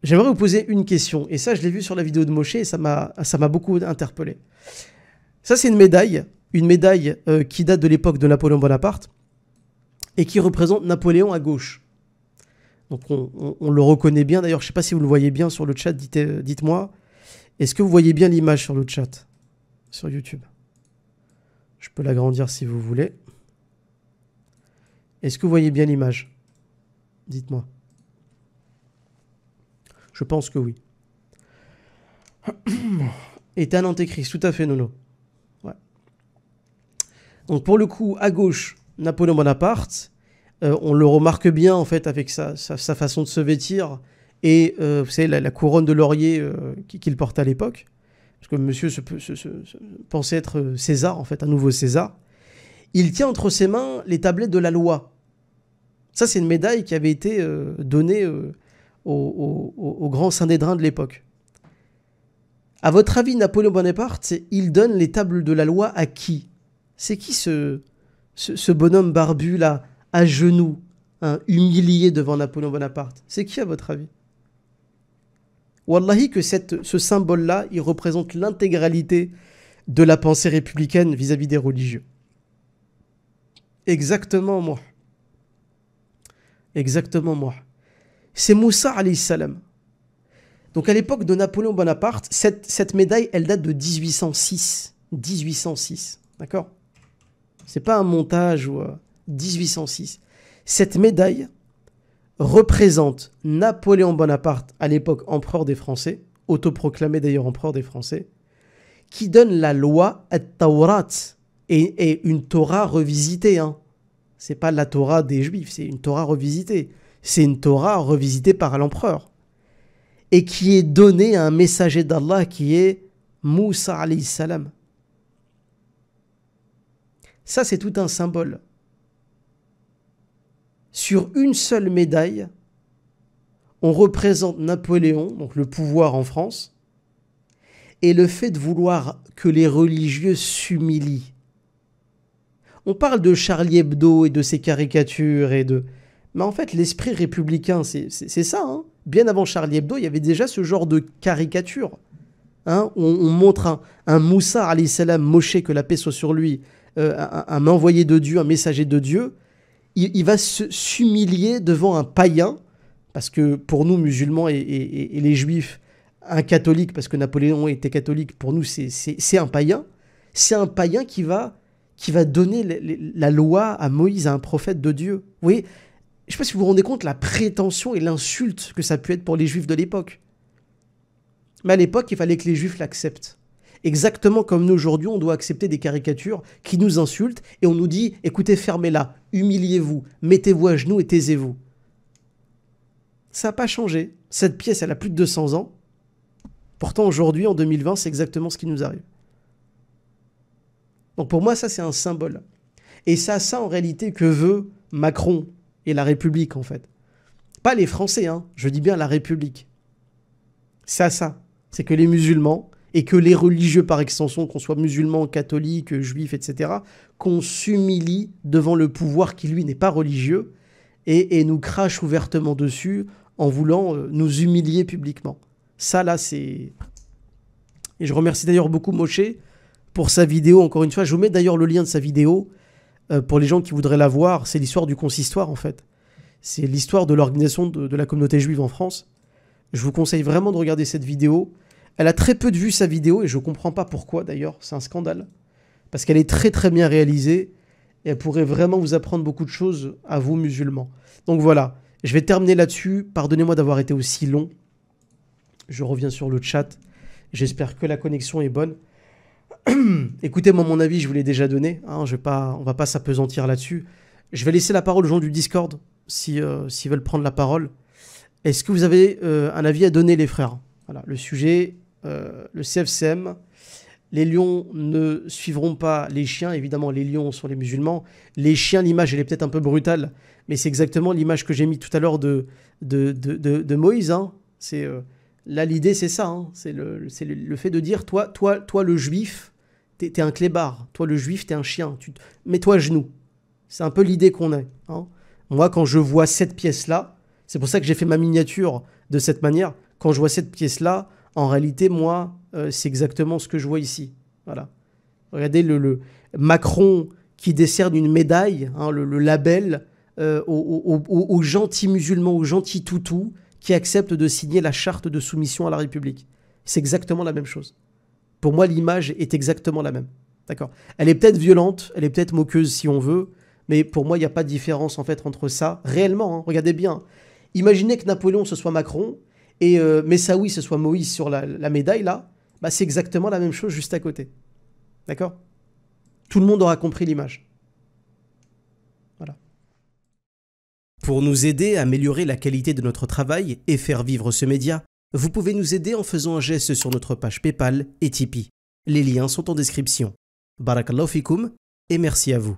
J'aimerais vous poser une question, et ça je l'ai vu sur la vidéo de Moshe et ça m'a beaucoup interpellé. Ça c'est une médaille qui date de l'époque de Napoléon Bonaparte et qui représente Napoléon à gauche. Donc on le reconnaît bien, d'ailleurs je ne sais pas si vous le voyez bien sur le chat, dites-moi, est-ce que vous voyez bien l'image sur le chat, sur YouTube? Je peux l'agrandir si vous voulez. Est-ce que vous voyez bien l'image? Dites-moi. Je pense que oui. Est un antéchrist, tout à fait, Nono. Ouais. Donc pour le coup, à gauche, Napoléon Bonaparte, on le remarque bien en fait avec sa façon de se vêtir et vous savez, la couronne de laurier qu'il portait à l'époque. Parce que monsieur pensait être César, en fait, un nouveau César. Il tient entre ses mains les tablettes de la loi. Ça, c'est une médaille qui avait été donnée au grand Saint-Dédrin de l'époque. À votre avis, Napoléon Bonaparte, il donne les tables de la loi à qui? C'est qui ce bonhomme barbu là, à genoux, hein, humilié devant Napoléon Bonaparte? C'est qui à votre avis? Wallahi que ce symbole-là, il représente l'intégralité de la pensée républicaine vis-à-vis des religieux. Exactement moi. Exactement moi. C'est Moussa alayhi salam. Donc à l'époque de Napoléon Bonaparte, cette médaille, elle date de 1806. 1806, d'accord? C'est pas un montage ou 1806. Cette médaille représente Napoléon Bonaparte, à l'époque empereur des Français, autoproclamé d'ailleurs empereur des Français, qui donne la loi at-Tawrat et une Torah revisitée. Hein. C'est pas la Torah des Juifs, c'est une Torah revisitée. C'est une Torah revisitée par l'empereur. Et qui est donnée à un messager d'Allah qui est Moussa alayhi salam. Ça, c'est tout un symbole. Sur une seule médaille, on représente Napoléon, donc le pouvoir en France, et le fait de vouloir que les religieux s'humilient. On parle de Charlie Hebdo et de ses caricatures et de... Mais en fait, l'esprit républicain, c'est ça. Hein. Bien avant Charlie Hebdo, il y avait déjà ce genre de caricature. Hein. On montre un Moussa, alayhi salam, Moshe, que la paix soit sur lui, un envoyé de Dieu, un messager de Dieu. Il va s'humilier devant un païen, parce que pour nous, musulmans et les juifs, un catholique, parce que Napoléon était catholique, pour nous, c'est un païen. C'est un païen qui va donner la loi à Moïse, à un prophète de Dieu. Vous voyez, je ne sais pas si vous vous rendez compte la prétention et l'insulte que ça a pu être pour les juifs de l'époque. Mais à l'époque, il fallait que les juifs l'acceptent. Exactement comme nous aujourd'hui, on doit accepter des caricatures qui nous insultent et on nous dit, écoutez, fermez-la, humiliez-vous, mettez-vous à genoux et taisez-vous. Ça n'a pas changé. Cette pièce, elle a plus de 200 ans. Pourtant, aujourd'hui, en 2020, c'est exactement ce qui nous arrive. Donc pour moi, ça, c'est un symbole. Et c'est ça, en réalité, que veut Macron et la République, en fait. Pas les Français, hein, je dis bien la République. C'est ça. C'est que les musulmans et que les religieux par extension, qu'on soit musulmans, catholiques, juifs, etc., qu'on s'humilie devant le pouvoir qui, lui, n'est pas religieux et nous crache ouvertement dessus en voulant nous humilier publiquement. Ça, là, c'est... Et je remercie d'ailleurs beaucoup Moshe pour sa vidéo, encore une fois. Je vous mets d'ailleurs le lien de sa vidéo pour les gens qui voudraient la voir. C'est l'histoire du consistoire, en fait. C'est l'histoire de l'organisation de la communauté juive en France. Je vous conseille vraiment de regarder cette vidéo. Elle a très peu de vues, sa vidéo, et je ne comprends pas pourquoi, d'ailleurs. C'est un scandale. Parce qu'elle est très, très bien réalisée, et elle pourrait vraiment vous apprendre beaucoup de choses à vous, musulmans. Donc voilà, je vais terminer là-dessus. Pardonnez-moi d'avoir été aussi long. Je reviens sur le chat. J'espère que la connexion est bonne. Écoutez, moi, mon avis, je vous l'ai déjà donné. Hein, on ne va pas s'apesantir là-dessus. Je vais laisser la parole aux gens du Discord, s'ils veulent prendre la parole. Est-ce que vous avez un avis à donner, les frères? Voilà, le sujet, le CFCM. Les lions ne suivront pas les chiens. Évidemment, les lions sont les musulmans. Les chiens, l'image, elle est peut-être un peu brutale, mais c'est exactement l'image que j'ai mis tout à l'heure de Moïse. Hein. Là, l'idée, c'est ça. Hein. C'est le fait de dire, toi le juif, t'es un clébard. Toi, le juif, t'es un chien. Mets-toi à genoux. C'est un peu l'idée qu'on a. Hein. Moi, quand je vois cette pièce-là, c'est pour ça que j'ai fait ma miniature de cette manière. Quand je vois cette pièce-là, en réalité, moi, c'est exactement ce que je vois ici. Voilà. Regardez le Macron qui décerne une médaille, hein, le label, aux gentils musulmans, aux gentils toutous qui acceptent de signer la charte de soumission à la République. C'est exactement la même chose. Pour moi, l'image est exactement la même. D'accord. Elle est peut-être violente, elle est peut-être moqueuse si on veut, mais pour moi, il n'y a pas de différence en fait entre ça. Réellement, hein, regardez bien. Imaginez que Napoléon, ce soit Macron, et Messaoudi, ce soit Moïse sur la médaille, là. Bah, c'est exactement la même chose juste à côté. D'accord. Tout le monde aura compris l'image. Voilà. Pour nous aider à améliorer la qualité de notre travail et faire vivre ce média, vous pouvez nous aider en faisant un geste sur notre page PayPal et Tipeee. Les liens sont en description. Barakallahu fikoum et merci à vous.